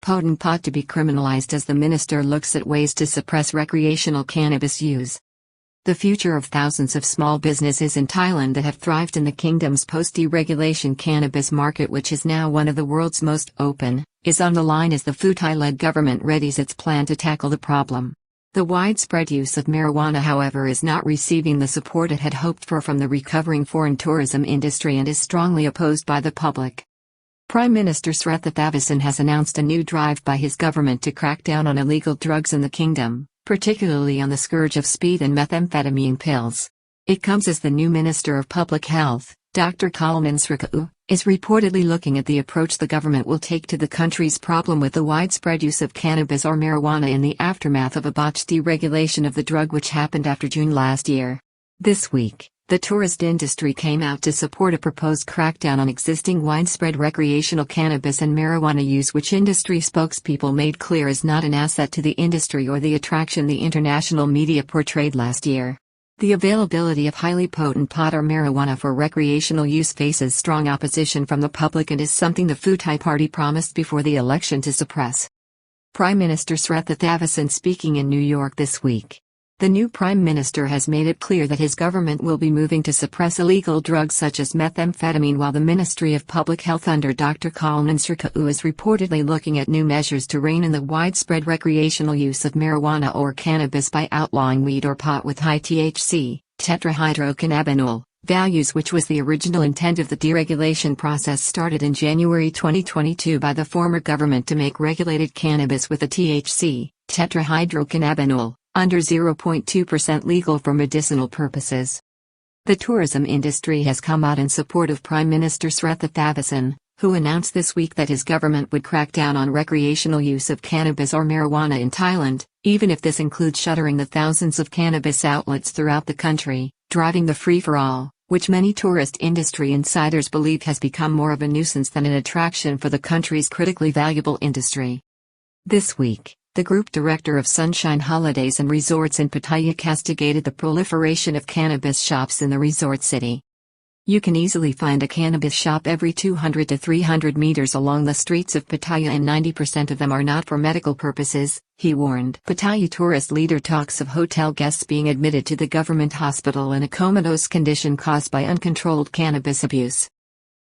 potent pot to be criminalized as the minister looks at ways to suppress recreational cannabis use. The future of thousands of small businesses in Thailand that have thrived in the kingdom's post-deregulation cannabis market, which is now one of the world's most open, is on the line as the Pheu Thai-led government readies its plan to tackle the problem. The widespread use of marijuana, however, is not receiving the support it had hoped for from the recovering foreign tourism industry and is strongly opposed by the public. Prime Minister Pheu Thai-led has announced a new drive by his government to crack down on illegal drugs in the kingdom, particularly on the scourge of speed and methamphetamine pills. It comes as the new Minister of Public Health, Dr. Khalman Srikhau, is reportedly looking at the approach the government will take to the country's problem with the widespread use of cannabis or marijuana in the aftermath of a botched deregulation of the drug which happened after June last year. This week, the tourist industry came out to support a proposed crackdown on existing widespread recreational cannabis and marijuana use, which industry spokespeople made clear is not an asset to the industry or the attraction the international media portrayed last year. The availability of highly potent pot or marijuana for recreational use faces strong opposition from the public and is something the Pheu Thai party promised before the election to suppress. Prime Minister Pheu Thai-led speaking in New York this week. The new Prime Minister has made it clear that his government will be moving to suppress illegal drugs such as methamphetamine, while the Ministry of Public Health under Dr. Khalman Srikhau is reportedly looking at new measures to rein in the widespread recreational use of marijuana or cannabis by outlawing weed or pot with high THC, tetrahydrocannabinol, values, which was the original intent of the deregulation process started in January 2022 by the former government to make regulated cannabis with a THC, tetrahydrocannabinol, under 0.2% legal for medicinal purposes. The tourism industry has come out in support of Prime Minister Pheu Thai-led, who announced this week that his government would crack down on recreational use of cannabis or marijuana in Thailand, even if this includes shuttering the thousands of cannabis outlets throughout the country, driving the free-for-all, which many tourist industry insiders believe has become more of a nuisance than an attraction for the country's critically valuable industry. This week, the group director of Sunshine Holidays and Resorts in Pattaya castigated the proliferation of cannabis shops in the resort city. You can easily find a cannabis shop every 200 to 300 meters along the streets of Pattaya, and 90% of them are not for medical purposes, he warned. Pattaya tourist leader talks of hotel guests being admitted to the government hospital in a comatose condition caused by uncontrolled cannabis abuse.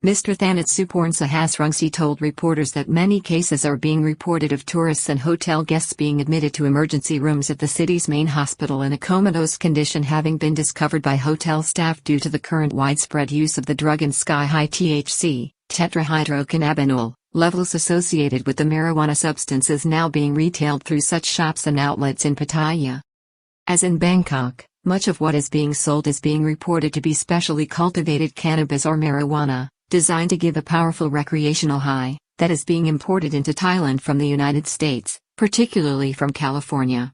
Mr. Thanat Suporn Sahasrungsi told reporters that many cases are being reported of tourists and hotel guests being admitted to emergency rooms at the city's main hospital in a comatose condition, having been discovered by hotel staff due to the current widespread use of the drug in sky-high THC, tetrahydrocannabinol, levels associated with the marijuana substances now being retailed through such shops and outlets in Pattaya. As in Bangkok, much of what is being sold is being reported to be specially cultivated cannabis or marijuana, designed to give a powerful recreational high, that is being imported into Thailand from the United States, particularly from California.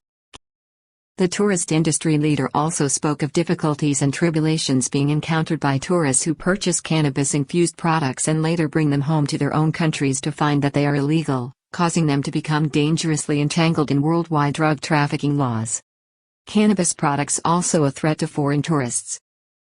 The tourist industry leader also spoke of difficulties and tribulations being encountered by tourists who purchase cannabis-infused products and later bring them home to their own countries to find that they are illegal, causing them to become dangerously entangled in worldwide drug trafficking laws. Cannabis products also a threat to foreign tourists.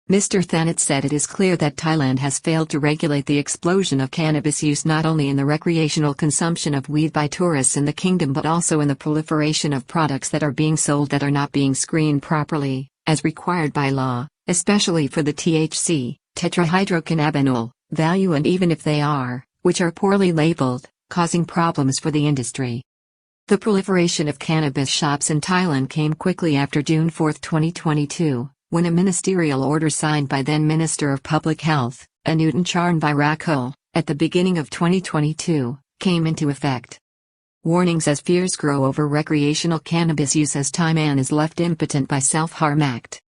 Mr. Thanat said it is clear that Thailand has failed to regulate the explosion of cannabis use not only in the recreational consumption of weed by tourists in the kingdom but also in the proliferation of products that are being sold that are not being screened properly, as required by law, especially for the THC, tetrahydrocannabinol, value, and even if they are, which are poorly labeled, causing problems for the industry. The proliferation of cannabis shops in Thailand came quickly after June 4, 2022. When a ministerial order signed by then Minister of Public Health, Anutin Charnvirakul, at the beginning of 2022, came into effect. Warnings as fears grow over recreational cannabis use as Thailand is left impotent by Self-Harm Act.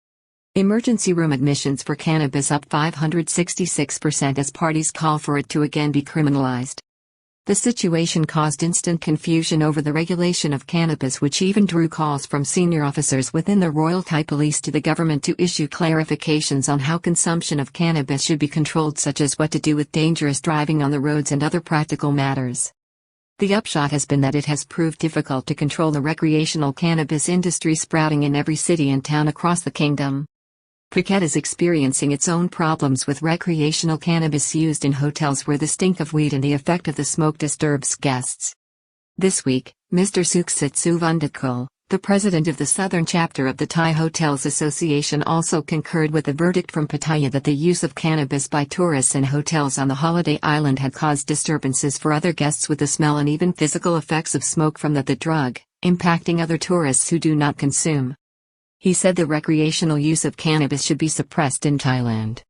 Emergency room admissions for cannabis up 566% as parties call for it to again be criminalized. The situation caused instant confusion over the regulation of cannabis, which even drew calls from senior officers within the Royal Thai Police to the government to issue clarifications on how consumption of cannabis should be controlled, such as what to do with dangerous driving on the roads and other practical matters. The upshot has been that it has proved difficult to control the recreational cannabis industry sprouting in every city and town across the kingdom. Phuket is experiencing its own problems with recreational cannabis used in hotels where the stink of weed and the effect of the smoke disturbs guests. This week, Mr. Suksit Suvandakul, the president of the southern chapter of the Thai Hotels Association, also concurred with the verdict from Pattaya that the use of cannabis by tourists in hotels on the holiday island had caused disturbances for other guests with the smell and even physical effects of smoke from the drug, impacting other tourists who do not consume. He said the recreational use of cannabis should be suppressed in Thailand.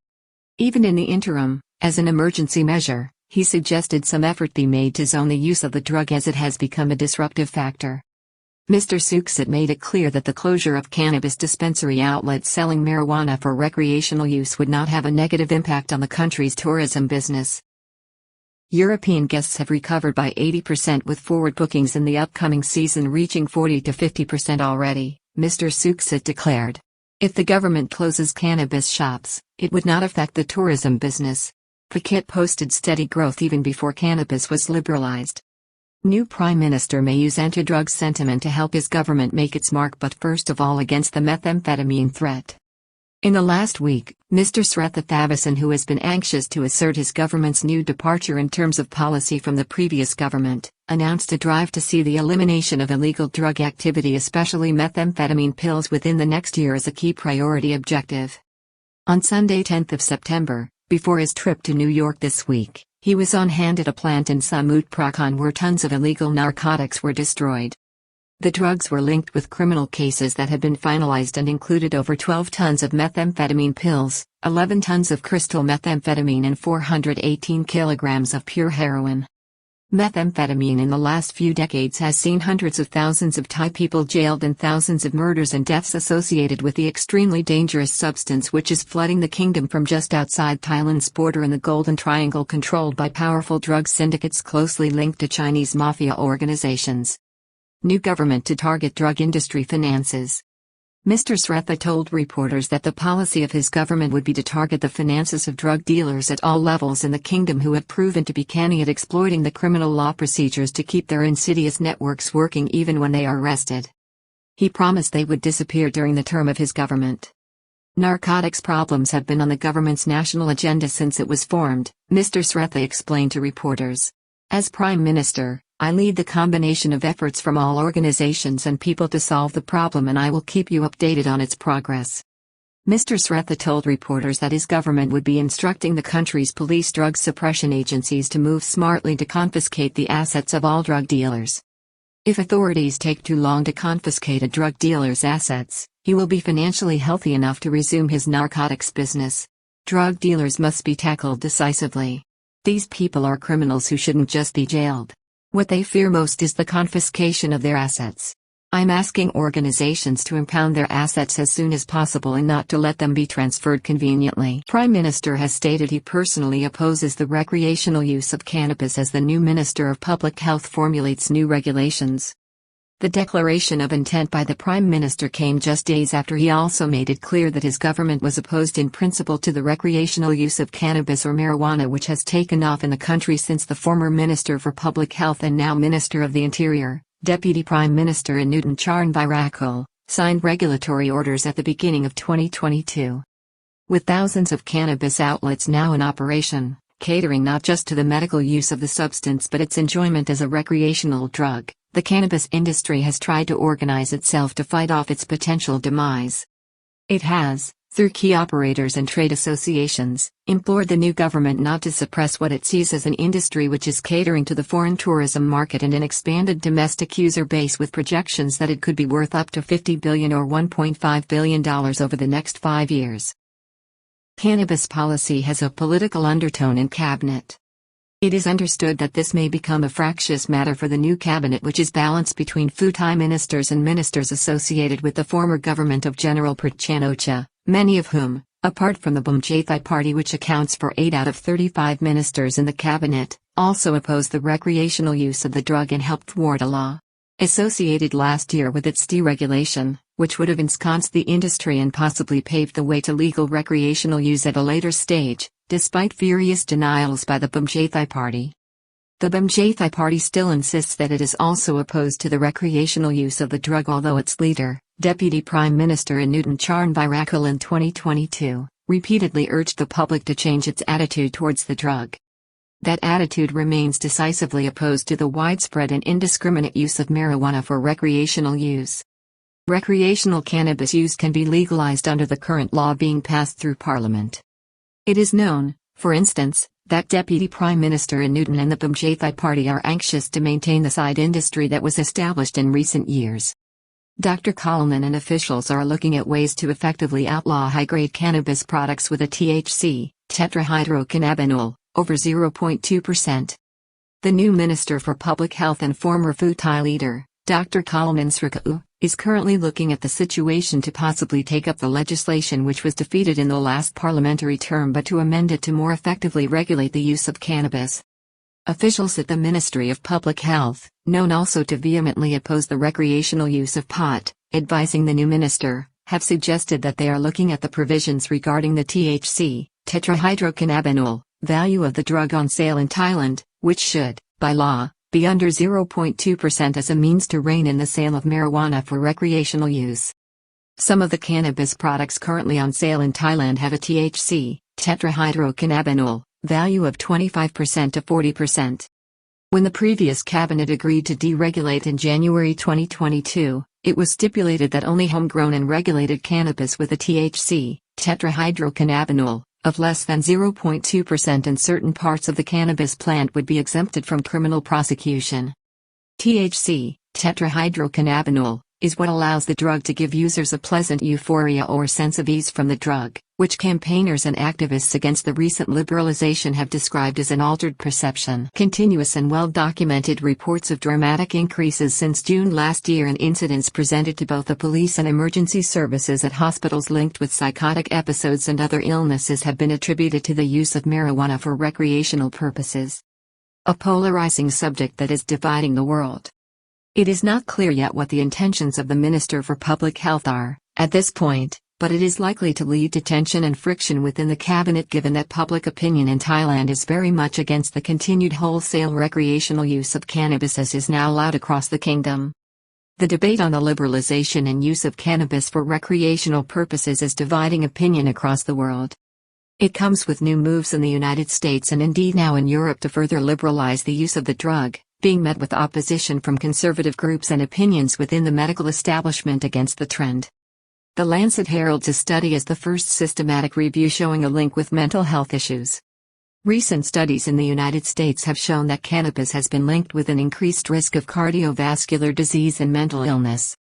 Even in the interim, as an emergency measure, he suggested some effort be made to zone the use of the drug as it has become a disruptive factor. Mr. Suksit made it clear that the closure of cannabis dispensary outlets selling marijuana for recreational use would not have a negative impact on the country's tourism business. European guests have recovered by 80% with forward bookings in the upcoming season reaching 40 to 50% already, Mr. Suksit declared. If the government closes cannabis shops, it would not affect the tourism business. Phuket posted steady growth even before cannabis was liberalized. New Prime Minister may use anti-drug sentiment to help his government make its mark, but first of all against the methamphetamine threat. In the last week, Mr. Sretha Thavisin, who has been anxious to assert his government's new departure in terms of policy from the previous government, announced a drive to see the elimination of illegal drug activity, especially methamphetamine pills, within the next year as a key priority objective. On Sunday 10th of September, before his trip to New York this week, he was on hand at a plant in Samut Prakan where tons of illegal narcotics were destroyed. The drugs were linked with criminal cases that had been finalized and included over 12 tons of methamphetamine pills, 11 tons of crystal methamphetamine and 418 kilograms of pure heroin. Methamphetamine in the last few decades has seen hundreds of thousands of Thai people jailed and thousands of murders and deaths associated with the extremely dangerous substance, which is flooding the kingdom from just outside Thailand's border in the Golden Triangle, controlled by powerful drug syndicates closely linked to Chinese mafia organizations. New government to target drug industry finances. Mr. Sretha told reporters that the policy of his government would be to target the finances of drug dealers at all levels in the kingdom who have proven to be canny at exploiting the criminal law procedures to keep their insidious networks working even when they are arrested. He promised they would disappear during the term of his government. Narcotics problems have been on the government's national agenda since it was formed, Mr. Sretha explained to reporters. As Prime Minister, I lead the combination of efforts from all organizations and people to solve the problem, and I will keep you updated on its progress. Mr. Sretha told reporters that his government would be instructing the country's police drug suppression agencies to move smartly to confiscate the assets of all drug dealers. If authorities take too long to confiscate a drug dealer's assets, he will be financially healthy enough to resume his narcotics business. Drug dealers must be tackled decisively. These people are criminals who shouldn't just be jailed. What they fear most is the confiscation of their assets. I'm asking organizations to impound their assets as soon as possible and not to let them be transferred conveniently. Prime Minister has stated he personally opposes the recreational use of cannabis as the new Minister of Public Health formulates new regulations. The declaration of intent by the Prime Minister came just days after he also made it clear that his government was opposed in principle to the recreational use of cannabis or marijuana, which has taken off in the country since the former Minister for Public Health and now Minister of the Interior, Deputy Prime Minister Anutin Charnvirakul, signed regulatory orders at the beginning of 2022. With thousands of cannabis outlets now in operation, catering not just to the medical use of the substance but its enjoyment as a recreational drug, the cannabis industry has tried to organize itself to fight off its potential demise. It has, through key operators and trade associations, implored the new government not to suppress what it sees as an industry which is catering to the foreign tourism market and an expanded domestic user base, with projections that it could be worth up to $50 billion or $1.5 billion over the next 5 years. Cannabis policy has a political undertone in cabinet. It is understood that this may become a fractious matter for the new cabinet, which is balanced between Pheu Thai ministers and ministers associated with the former government of General Prachuap, many of whom, apart from the Pheu Thai party which accounts for 8 out of 35 ministers in the cabinet, also oppose the recreational use of the drug and help thwart a law associated last year with its deregulation, which would have ensconced the industry and possibly paved the way to legal recreational use at a later stage, despite furious denials by the Pheu Thai party. The Pheu Thai party still insists that it is also opposed to the recreational use of the drug, although its leader, Deputy Prime Minister Anutin Charnvirakul, in 2022, repeatedly urged the public to change its attitude towards the drug. that attitude remains decisively opposed to the widespread and indiscriminate use of marijuana for recreational use. Recreational cannabis use can be legalized under the current law being passed through Parliament. It is known, for instance, that Deputy Prime Minister in Newton and the Pheu Thai Party are anxious to maintain the side industry that was established in recent years. Dr. Coleman and officials are looking at ways to effectively outlaw high-grade cannabis products with a THC, tetrahydrocannabinol, over 0.2%. The new Minister for Public Health and former Pheu Thai leader, Dr. Coleman Srikau, is currently looking at the situation to possibly take up the legislation which was defeated in the last parliamentary term but to amend it to more effectively regulate the use of cannabis. Officials at the Ministry of Public Health, known also to vehemently oppose the recreational use of pot, advising the new minister, have suggested that they are looking at the provisions regarding the THC, tetrahydrocannabinol, value of the drug on sale in Thailand, which should, by law, be under 0.2% as a means to rein in the sale of marijuana for recreational use. Some of the cannabis products currently on sale in Thailand have a THC, tetrahydrocannabinol, value of 25% to 40%. When the previous cabinet agreed to deregulate in January 2022, it was stipulated that only homegrown and regulated cannabis with a THC, tetrahydrocannabinol, of less than 0.2% in certain parts of the cannabis plant would be exempted from criminal prosecution. THC, tetrahydrocannabinol, is what allows the drug to give users a pleasant euphoria or sense of ease from the drug, which campaigners and activists against the recent liberalization have described as an altered perception. Continuous and well-documented reports of dramatic increases since June last year in incidents presented to both the police and emergency services at hospitals linked with psychotic episodes and other illnesses have been attributed to the use of marijuana for recreational purposes. A polarizing subject that is dividing the world. It is not clear yet what the intentions of the Minister for Public Health are, at this point, but it is likely to lead to tension and friction within the cabinet given that public opinion in Thailand is very much against the continued wholesale recreational use of cannabis as is now allowed across the kingdom. The debate on the liberalization and use of cannabis for recreational purposes is dividing opinion across the world. It comes with new moves in the United States and indeed now in Europe to further liberalize the use of the drug, being met with opposition from conservative groups and opinions within the medical establishment against the trend. The Lancet heralds a study as the first systematic review showing a link with mental health issues. Recent studies in the United States have shown that cannabis has been linked with an increased risk of cardiovascular disease and mental illness.